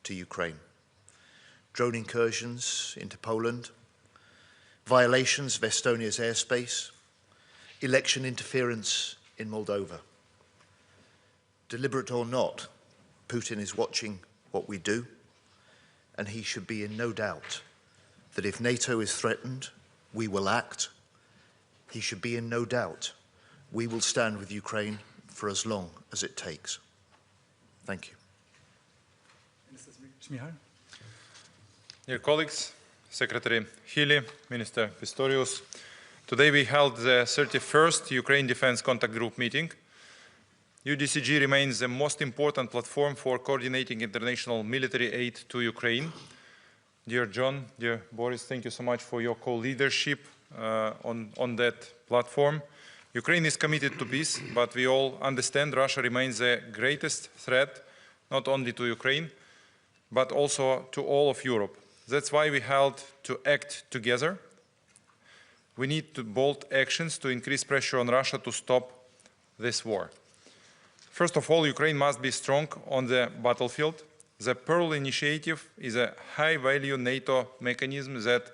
to Ukraine. Drone incursions into Poland, violations of Estonia's airspace, election interference in Moldova. Deliberate or not, Putin is watching what we do, and he should be in no doubt that if NATO is threatened, we will act. He should be in no doubt we will stand with Ukraine for as long as it takes. Thank you. Minister Shmyhal. Dear colleagues, Secretary Healey, Minister Pistorius, today we held the 31st Ukraine Defence Contact Group meeting. UDCG remains the most important platform for coordinating international military aid to Ukraine. Dear John, dear Boris, thank you so much for your co-leadership on that platform. Ukraine is committed to peace, but we all understand Russia remains the greatest threat, not only to Ukraine, but also to all of Europe. That's why we held to act together. We need to bold actions to increase pressure on Russia to stop this war. First of all, Ukraine must be strong on the battlefield. The Pearl Initiative is a high-value NATO mechanism that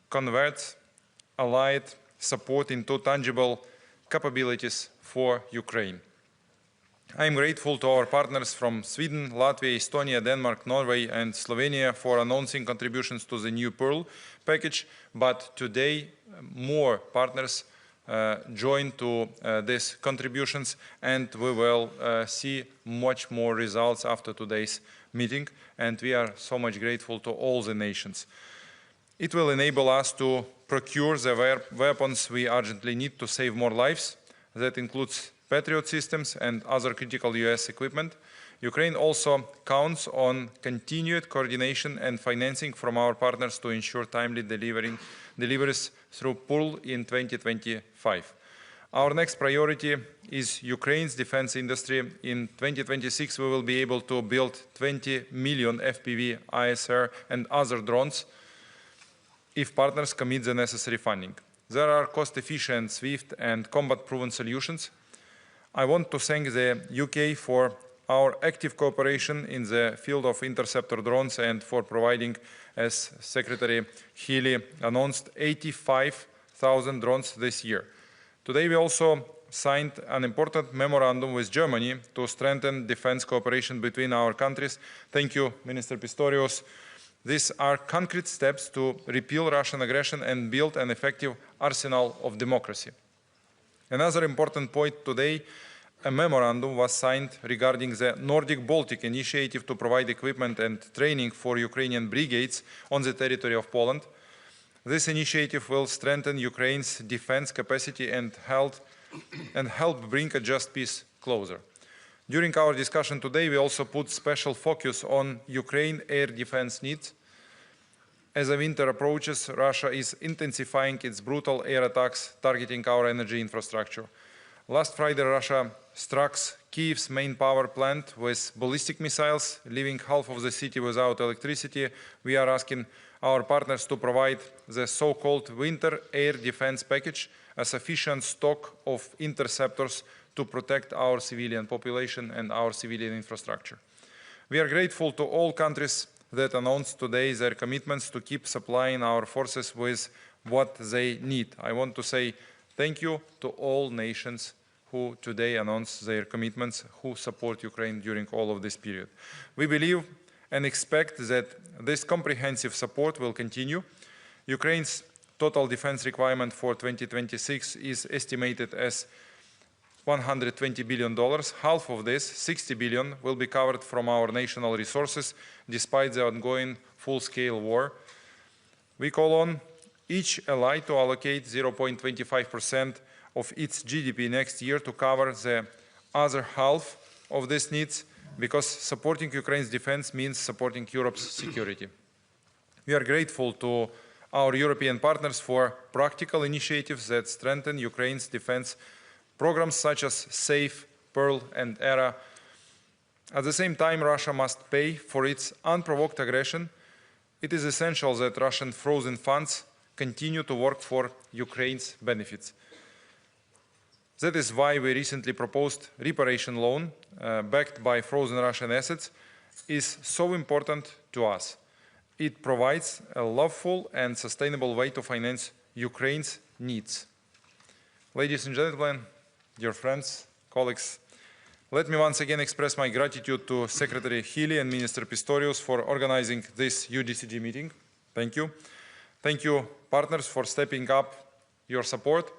converts allied support into tangible capabilities for Ukraine. I am grateful to our partners from Sweden, Latvia, Estonia, Denmark, Norway and Slovenia for announcing contributions to the new Pearl package, but today more partners join to these contributions, and we will see much more results after today's meeting, and we are so much grateful to all the nations. It will enable us to procure the weapons we urgently need to save more lives. That includes Patriot systems and other critical US equipment. Ukraine also counts on continued coordination and financing from our partners to ensure timely deliveries through Pearl in 2025. Our next priority is Ukraine's defense industry. In 2026, we will be able to build 20 million FPV, ISR and other drones if partners commit the necessary funding. There are cost-efficient, swift and combat-proven solutions. I want to thank the UK for our active cooperation in the field of interceptor drones and for providing, as Secretary Healey announced, 85,000 drones this year. Today we also signed an important memorandum with Germany to strengthen defense cooperation between our countries. Thank you, Minister Pistorius. These are concrete steps to repeal Russian aggression and build an effective arsenal of democracy. Another important point today, a memorandum was signed regarding the Nordic-Baltic initiative to provide equipment and training for Ukrainian brigades on the territory of Poland. This initiative will strengthen Ukraine's defense capacity and help bring a just peace closer. During our discussion today, we also put special focus on Ukraine air defense needs. As the winter approaches, Russia is intensifying its brutal air attacks targeting our energy infrastructure. Last Friday, Russia struck Kyiv's main power plant with ballistic missiles, leaving half of the city without electricity. We are asking our partners to provide the so-called winter air defense package, a sufficient stock of interceptors to protect our civilian population and our civilian infrastructure. We are grateful to all countries that announced today their commitments to keep supplying our forces with what they need. I want to say thank you to all nations who today announced their commitments, who support Ukraine during all of this period. We believe and expect that this comprehensive support will continue. Ukraine's total defense requirement for 2026 is estimated as $120 billion. Half of this, $60 billion, will be covered from our national resources, despite the ongoing full-scale war. We call on each ally to allocate 0.25% of its GDP next year to cover the other half of these needs, because supporting Ukraine's defense means supporting Europe's security. We are grateful to our European partners for practical initiatives that strengthen Ukraine's defense programs such as SAFE, Pearl and ERA. At the same time, Russia must pay for its unprovoked aggression. It is essential that Russian frozen funds continue to work for Ukraine's benefits. That is why we recently proposed reparation loan backed by frozen Russian assets. is so important to us. It provides a lawful and sustainable way to finance Ukraine's needs. Ladies and gentlemen, dear friends, colleagues, let me once again express my gratitude to Secretary Healey and Minister Pistorius for organizing this UDCG meeting. Thank you. Thank you, partners, for stepping up your support.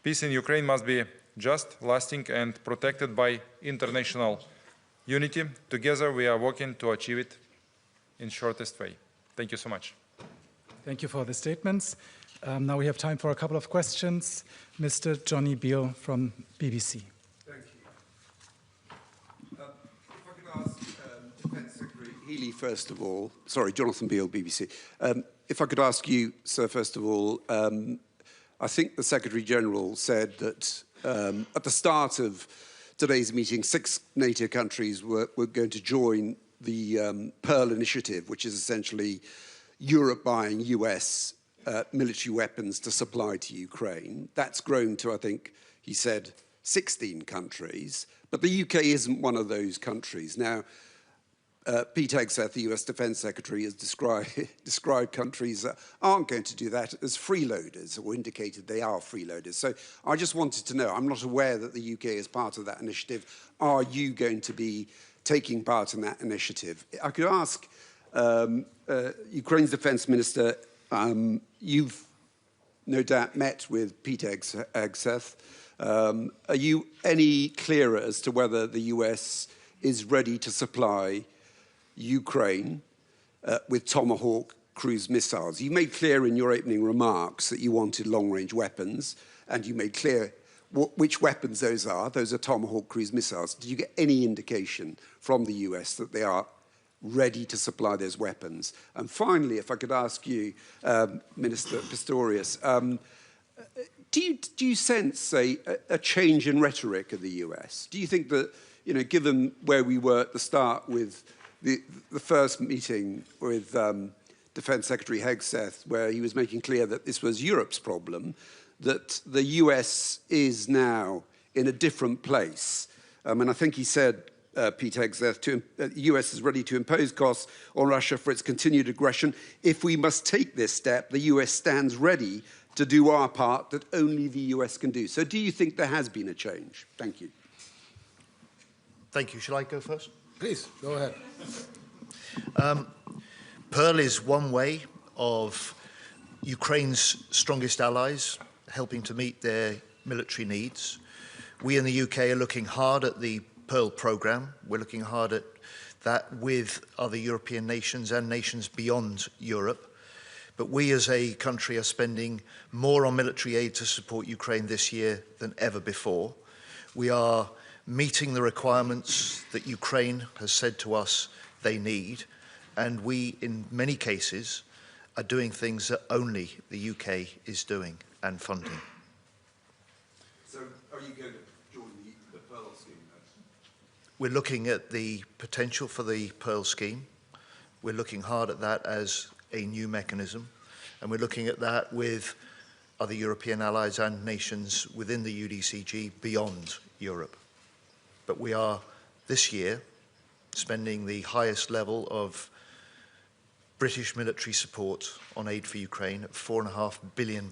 Peace in Ukraine must be just, lasting, and protected by international unity. Together, we are working to achieve it in shortest way. Thank you so much. Thank you for the statements. Now we have time for a couple of questions. Mr. Johnny Beale from BBC. Thank you. If I could ask Defence Secretary Healey, first of all, sorry, Jonathan Beale, BBC. If I could ask you, sir, first of all, I think the Secretary-General said that at the start of today's meeting, 6 NATO countries were going to join the Pearl Initiative, which is essentially Europe buying US military weapons to supply to Ukraine. That's grown to, I think, he said, 16 countries. But the UK isn't one of those countries. Now, Pete Hegseth, the US Defence Secretary, has described countries that aren't going to do that as freeloaders, or indicated they are freeloaders. So I just wanted to know, I'm not aware that the UK is part of that initiative. Are you going to be taking part in that initiative? I could ask Ukraine's Defence Minister, you've no doubt met with Pete Hegseth. Are you any clearer as to whether the US is ready to supply Ukraine with Tomahawk cruise missiles? You made clear in your opening remarks that you wanted long-range weapons, and you made clear which weapons those are. Those are Tomahawk cruise missiles. Did you get any indication from the US that they are ready to supply those weapons? And finally, if I could ask you, Minister Pistorius, do you sense a change in rhetoric of the US? Do you think that, you know, given where we were at the start with the first meeting with Defence Secretary Hegseth, where he was making clear that this was Europe's problem, that the US is now in a different place? And I think he said, Pete Hegseth, the US is ready to impose costs on Russia for its continued aggression. If we must take this step, the US stands ready to do our part that only the US can do. So do you think there has been a change? Thank you. Thank you. Shall I go first? Please, go ahead. Pearl is one way of Ukraine's strongest allies helping to meet their military needs. We in the UK are looking hard at the Pearl programme. We're looking hard at that with other European nations and nations beyond Europe. But we as a country are spending more on military aid to support Ukraine this year than ever before. We are meeting the requirements that Ukraine has said to us they need, and we, in many cases, are doing things that only the UK is doing and funding. So are you going to join the Pearl scheme then? We're looking at the potential for the Pearl scheme. We're looking hard at that as a new mechanism, and we're looking at that with other European allies and nations within the UDCG beyond Europe. But we are, this year, spending the highest level of British military support on aid for Ukraine at £4.5 billion.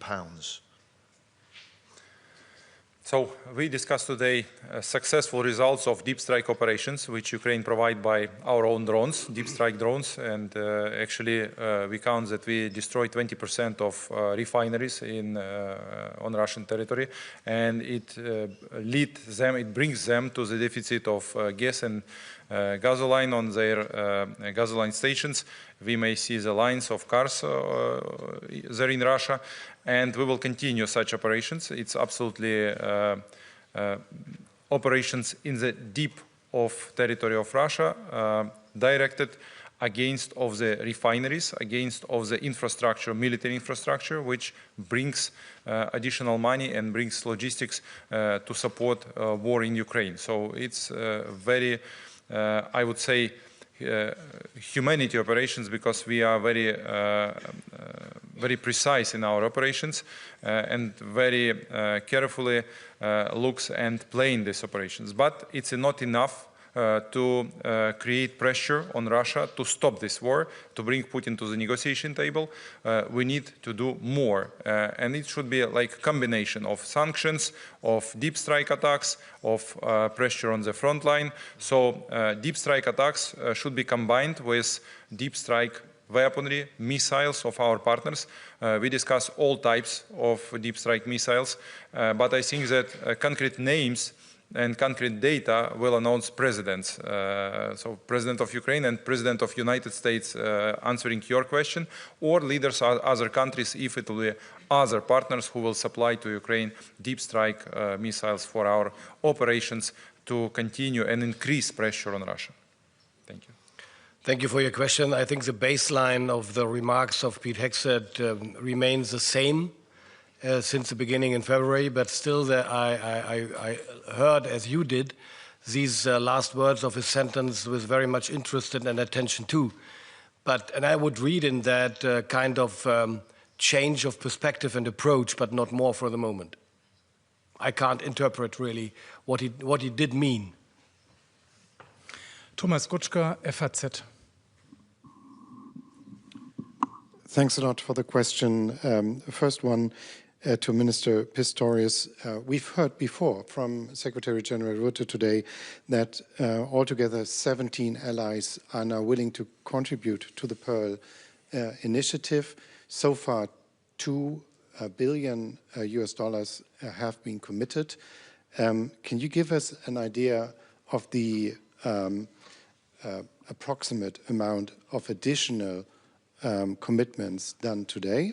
So we discussed today successful results of deep strike operations, which Ukraine provide by our own drones, deep strike drones, and actually we count that we destroyed 20% of refineries on Russian territory, and it brings them to the deficit of gas and gasoline on their gasoline stations. We may see the lines of cars there in Russia, and we will continue such operations. It's absolutely operations in the deep of territory of Russia, directed against of the refineries, against of the infrastructure, military infrastructure, which brings additional money and brings logistics to support war in Ukraine. So it's very, I would say, humanity operations, because we are very very precise in our operations and very carefully looks and plan these operations. But it's not enough to create pressure on Russia to stop this war, to bring Putin to the negotiation table. We need to do more. And it should be like a combination of sanctions, of deep strike attacks, of pressure on the front line. So deep strike attacks should be combined with deep strike weaponry, missiles of our partners. We discuss all types of deep strike missiles, but I think that concrete names and concrete data will announce presidents. So President of Ukraine and President of United States answering your question, or leaders of other countries if it will be other partners who will supply to Ukraine deep strike missiles for our operations to continue and increase pressure on Russia. Thank you. Thank you for your question. I think the baseline of the remarks of Pete Hegseth remains the same since the beginning in February, but still I heard, as you did, these last words of his sentence with very much interest and attention too. And I would read in that kind of change of perspective and approach, but not more for the moment. I can't interpret really what he did mean. Thomas Gutschka, FAZ. Thanks a lot for the question. First one to Minister Pistorius. We've heard before from Secretary General Rutte today that altogether 17 allies are now willing to contribute to the Pearl initiative. So far, $2 billion US dollars have been committed. Can you give us an idea of the approximate amount of additional commitments done today?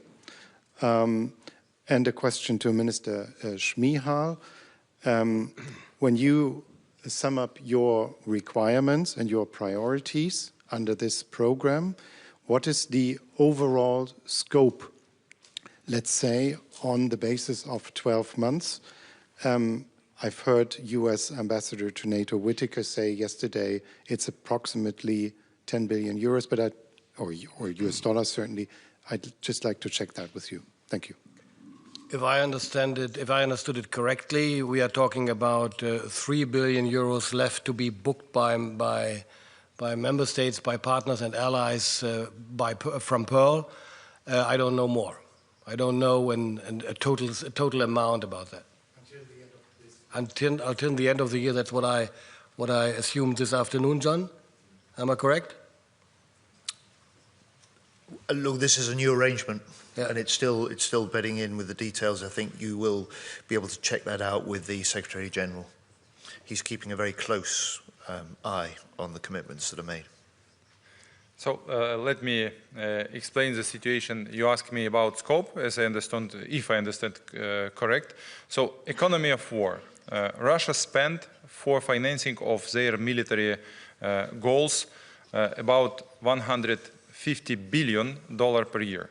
And a question to Minister Shmyhal. When you sum up your requirements and your priorities under this program, what is the overall scope, let's say, on the basis of 12 months? I've heard US Ambassador to NATO Whitaker say yesterday it's approximately 10 billion euros, but or US dollars certainly. I'd just like to check that with you. Thank you. If I understood it correctly, we are talking about 3 billion euros left to be booked by member states, by partners and allies from Pearl. I don't know more. I don't know a total amount about that. Until the end of the year. That's what I assumed this afternoon, John. Am I correct? Look, this is a new arrangement, and it's still bedding in with the details. I think you will be able to check that out with the Secretary General. He's keeping a very close eye on the commitments that are made. So let me explain the situation. You asked me about scope, as I understand, if I understand correct. So economy of war. Russia spent for financing of their military goals about $150 billion per year.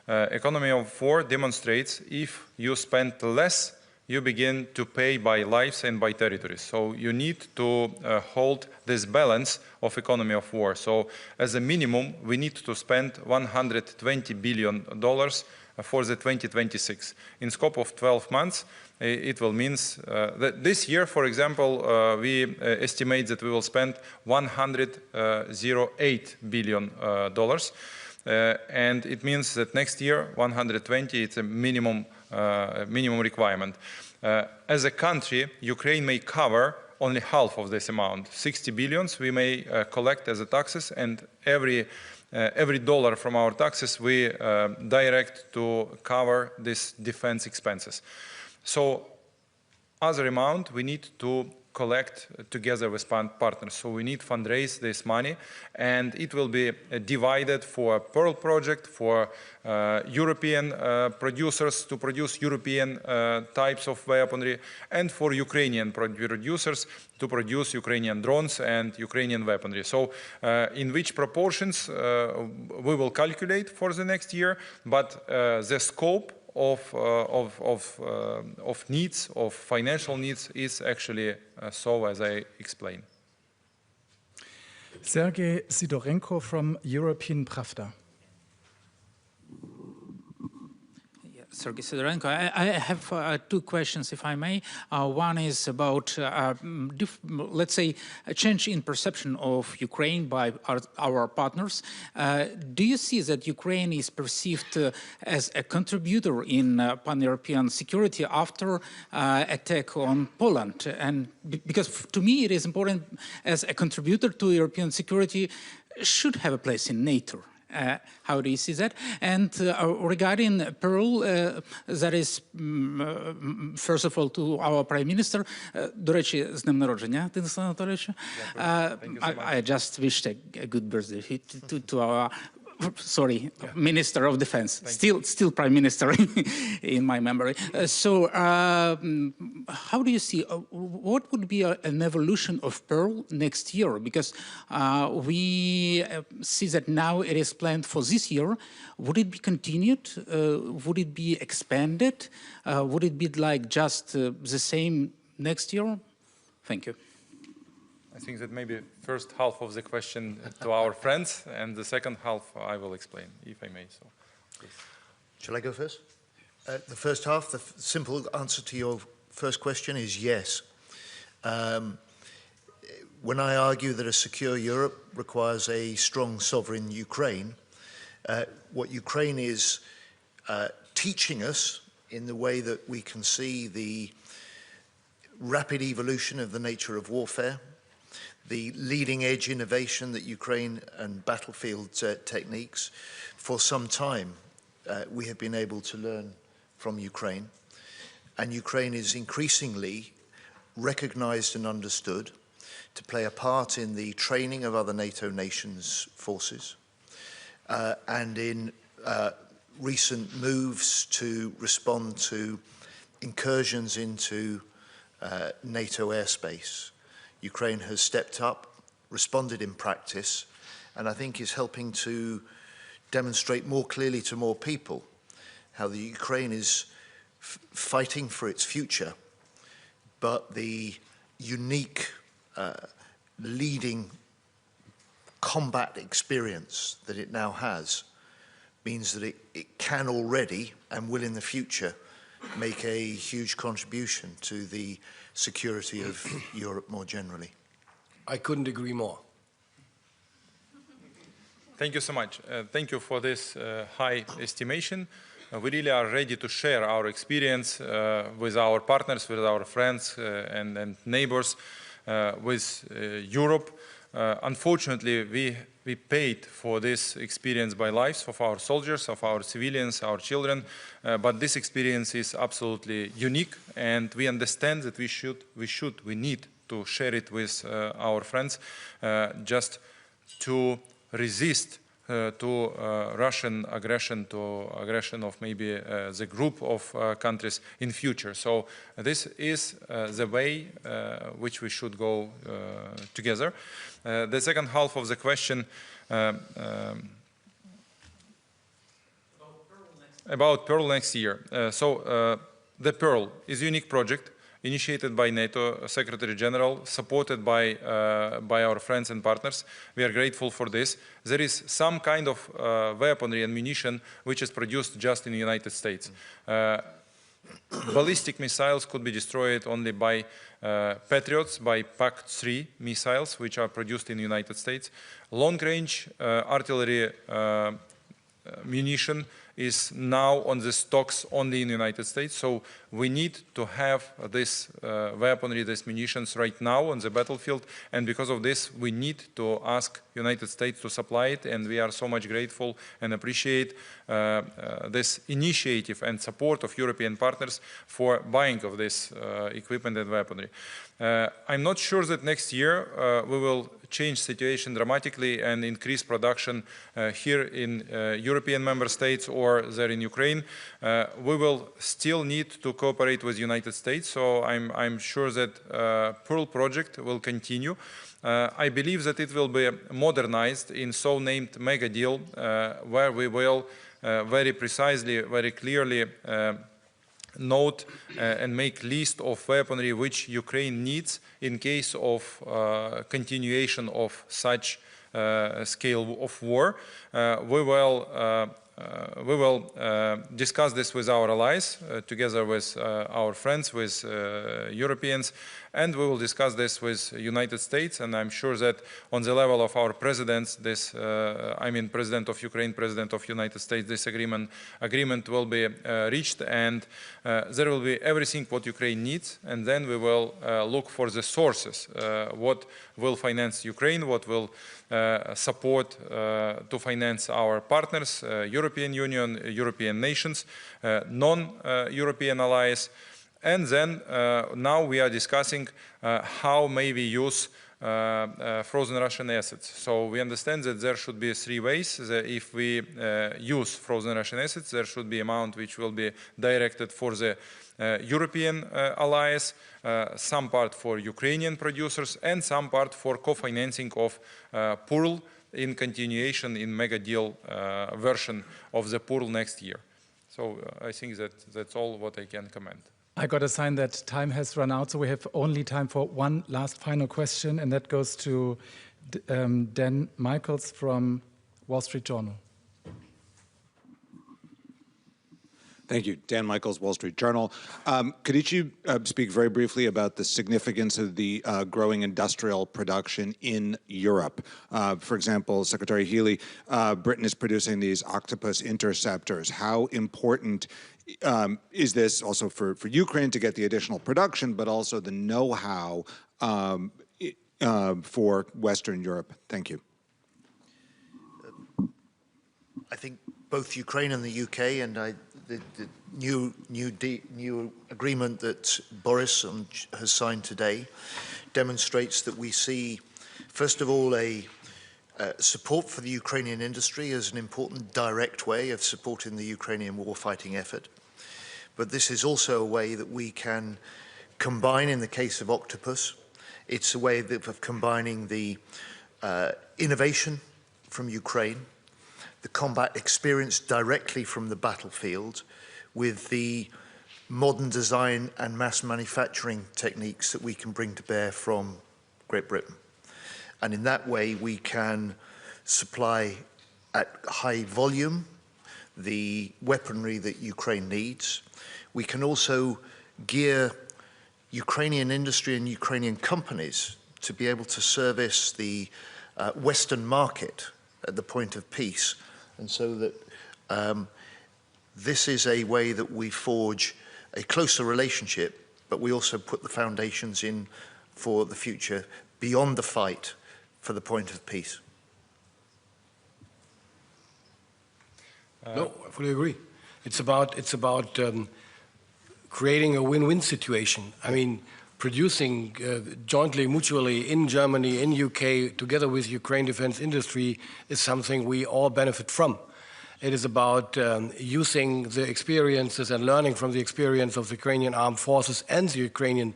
Economy of war demonstrates if you spend less, you begin to pay by lives and by territories. So you need to hold this balance of economy of war. So as a minimum, we need to spend $120 billion for the 2026. In scope of 12 months, it will mean that this year, for example, we estimate that we will spend $108 billion. And it means that next year, 120, it's a minimum requirement. As a country, Ukraine may cover only half of this amount. 60 billions we may collect as a taxes, and every dollar from our taxes we direct to cover these defense expenses. So other amount we need to collect together with partners. So we need to fundraise this money, and it will be divided for Pearl project, for European producers to produce European types of weaponry, and for Ukrainian producers to produce Ukrainian drones and Ukrainian weaponry. So in which proportions we will calculate for the next year, but the scope of needs, of financial needs, is actually so as I explained. Sergei Sidorenko from European Pravda. Sergei Sidorenko. I have two questions, if I may. One is about, let's say, a change in perception of Ukraine by our partners. Do you see that Ukraine is perceived as a contributor in pan-European security after attack on Poland? And because to me it is important, as a contributor to European security should have a place in NATO. How do you see that? And regarding Pearl, that is, first of all, to our Prime Minister. До речі, з днем народження, Денис Анатолійович. I just wished a good birthday to our, sorry, Minister of Defense, still Prime Minister in my memory. So how do you see, what would be an evolution of Pearl next year? Because we see that now it is planned for this year. Would it be continued? Would it be expanded? Would it be like just the same next year? Thank you. I think that maybe first half of the question to our friends, and the second half I will explain, if I may. So, please. Shall I go first? The first half, the simple answer to your first question is yes. When I argue that a secure Europe requires a strong sovereign Ukraine, what Ukraine is teaching us in the way that we can see the rapid evolution of the nature of warfare, the leading edge innovation that Ukraine and battlefield techniques, for some time we have been able to learn from Ukraine. And Ukraine is increasingly recognized and understood to play a part in the training of other NATO nations' forces and in recent moves to respond to incursions into NATO airspace. Ukraine has stepped up, responded in practice, and I think is helping to demonstrate more clearly to more people how the Ukraine is fighting for its future, but the unique leading combat experience that it now has means that it can already and will in the future make a huge contribution to the security of Europe more generally. I couldn't agree more. Thank you so much. Thank you for this high estimation. We really are ready to share our experience with our partners, with our friends and neighbors, with Europe. Unfortunately, we paid for this experience by lives of our soldiers, of our civilians, our children, but this experience is absolutely unique, and we understand that we need to share it with our friends, just to resist to Russian aggression, to aggression of maybe the group of countries in future. So this is the way which we should go together. The second half of the question about Pearl next year. The Pearl is a unique project initiated by NATO Secretary General, supported by our friends and partners. We are grateful for this. There is some kind of weaponry and munition which is produced just in the United States. Ballistic missiles could be destroyed only by Patriots, by PAC-3 missiles, which are produced in the United States. Long-range artillery munition is now on the stocks only in the United States. So we need to have this weaponry, these munitions right now on the battlefield. And because of this, we need to ask United States to supply it. And we are so much grateful and appreciate this initiative and support of European partners for buying of this equipment and weaponry. I'm not sure that next year we will change situation dramatically and increase production here in European member states or there in Ukraine. We will still need to cooperate with the United States, so I'm sure that Pearl project will continue. I believe that it will be modernized in so-named mega deal where we will very precisely, very clearly note and make list of weaponry which Ukraine needs in case of continuation of such scale of war. We will we will discuss this with our allies, together with our friends, with Europeans, and we will discuss this with United States. And I'm sure that on the level of our presidents, this, I mean, President of Ukraine, President of United States, this agreement will be reached, and there will be everything what Ukraine needs. And then we will look for the sources, what will finance Ukraine, what will support to finance our partners, European Union, European nations, non-European allies. And then now we are discussing how maybe use frozen Russian assets. So we understand that there should be three ways. If we use frozen Russian assets, there should be amount which will be directed for the European allies, some part for Ukrainian producers, and some part for co-financing of PURL in continuation in mega deal version of the PURL next year. So I think that that's all what I can comment. I got a sign that time has run out, so we have only time for one last final question, and that goes to Dan Michaels from Wall Street Journal. Thank you. Dan Michaels, Wall Street Journal. Could each of you speak very briefly about the significance of the growing industrial production in Europe? For example, Secretary Healey, Britain is producing these octopus interceptors. How important is this also for Ukraine to get the additional production, but also the know-how for Western Europe? Thank you. I think both Ukraine and the UK, and the new agreement that Boris has signed today demonstrates that we see, first of all, a support for the Ukrainian industry as an important direct way of supporting the Ukrainian warfighting effort. But this is also a way that we can combine, in the case of Octopus, it's a way of combining the innovation from Ukraine, the combat experience directly from the battlefield, with the modern design and mass manufacturing techniques that we can bring to bear from Great Britain. And in that way, we can supply at high volume the weaponry that Ukraine needs. We can also gear Ukrainian industry and Ukrainian companies to be able to service the Western market at the point of peace. And so that this is a way that we forge a closer relationship, but we also put the foundations in for the future beyond the fight for the point of peace. No, I fully agree. It's about creating a win-win situation. I mean, producing jointly, mutually in Germany, in UK, together with Ukraine defense industry is something we all benefit from. It is about using the experiences and learning from the experience of the Ukrainian armed forces and the Ukrainian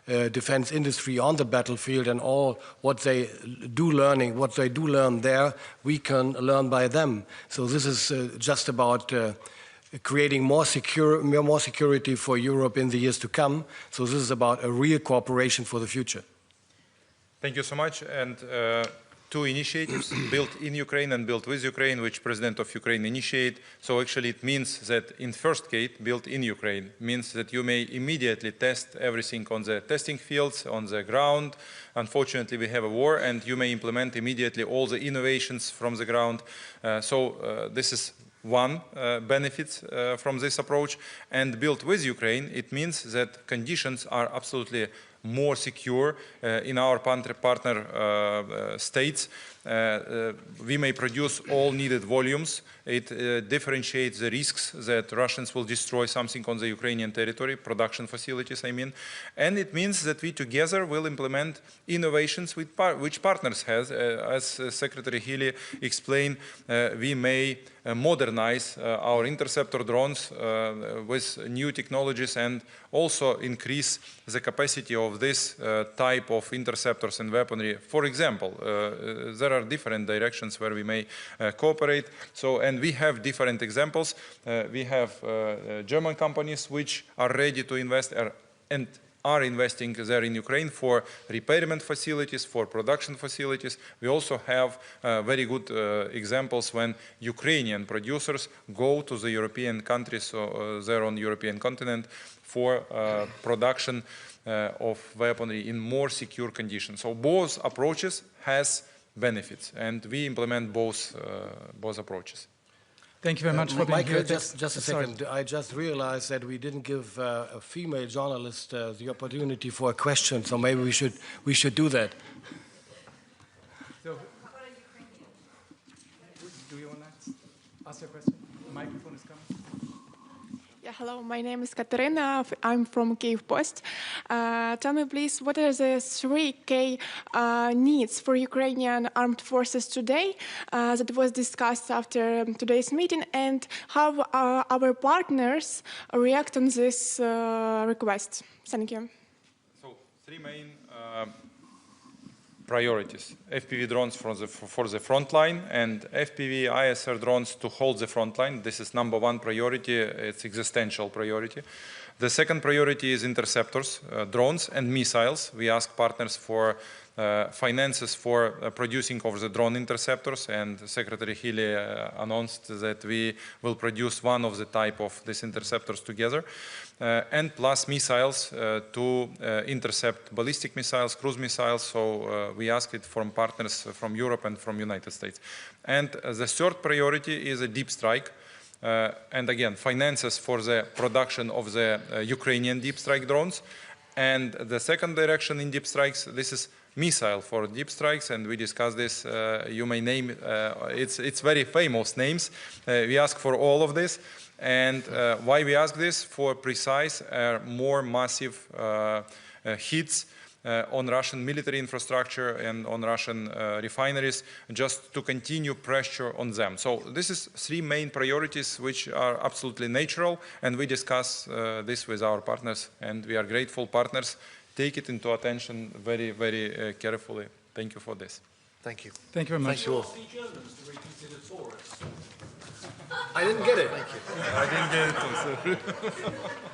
defense industry on the battlefield, and all what they do learn there, we can learn by them. So this is just about creating more security for Europe in the years to come. So this is about a real cooperation for the future. Thank you so much. And two initiatives, built in Ukraine and built with Ukraine, which President of Ukraine initiated. So actually it means that in first case, built in Ukraine, means that you may immediately test everything on the testing fields, on the ground. Unfortunately, we have a war, and you may implement immediately all the innovations from the ground. This is one benefit from this approach. And built with Ukraine, it means that conditions are absolutely more secure in our partner states. We may produce all needed volumes. It differentiates the risks that Russians will destroy something on the Ukrainian territory, production facilities, I mean. And it means that we together will implement innovations with which partners has. As Secretary Healey explained, we may modernize our interceptor drones with new technologies and also increase the capacity of this type of interceptors and weaponry. For example, there are different directions where we may cooperate. And we have different examples. We have German companies which are ready to invest, and are investing there in Ukraine for repairment facilities, for production facilities. We also have very good examples when Ukrainian producers go to the European countries there on the European continent for production of weaponry in more secure conditions. So both approaches has benefits, and we implement both approaches. Thank you very much for being here. Just a second. I just realized that we didn't give a female journalist the opportunity for a question, so maybe we should do that. So, do you want to ask your question? The microphone is coming. Yeah, hello, my name is Katerina. I'm from Kyiv Post. Tell me, please, what are the 3 key needs for Ukrainian armed forces today that was discussed after today's meeting, and how our partners react on this request? Thank you. So 3 main priorities: FPV drones for the front line, and FPV ISR drones to hold the front line. This is #1 priority. It's existential priority. The second priority is interceptors, drones and missiles. We ask partners for finances for producing of the drone interceptors, and Secretary Healey announced that we will produce one of the type of these interceptors together, and plus missiles to intercept ballistic missiles, cruise missiles. So we ask it from partners from Europe and from United States. And the third priority is a deep strike. And again, finances for the production of the Ukrainian deep strike drones. And the second direction in deep strikes, this is missile for deep strikes, and we discussed this. You may name, it's very famous names. We ask for all of this. And why we ask this? For precise, more massive hits on Russian military infrastructure and on Russian refineries, just to continue pressure on them. So this is 3 main priorities which are absolutely natural, and we discuss this with our partners, and we are grateful partners. Take it into attention very, very carefully. Thank you for this. Thank you. Thank you very much. Thank you all. I didn't get it. I didn't get it.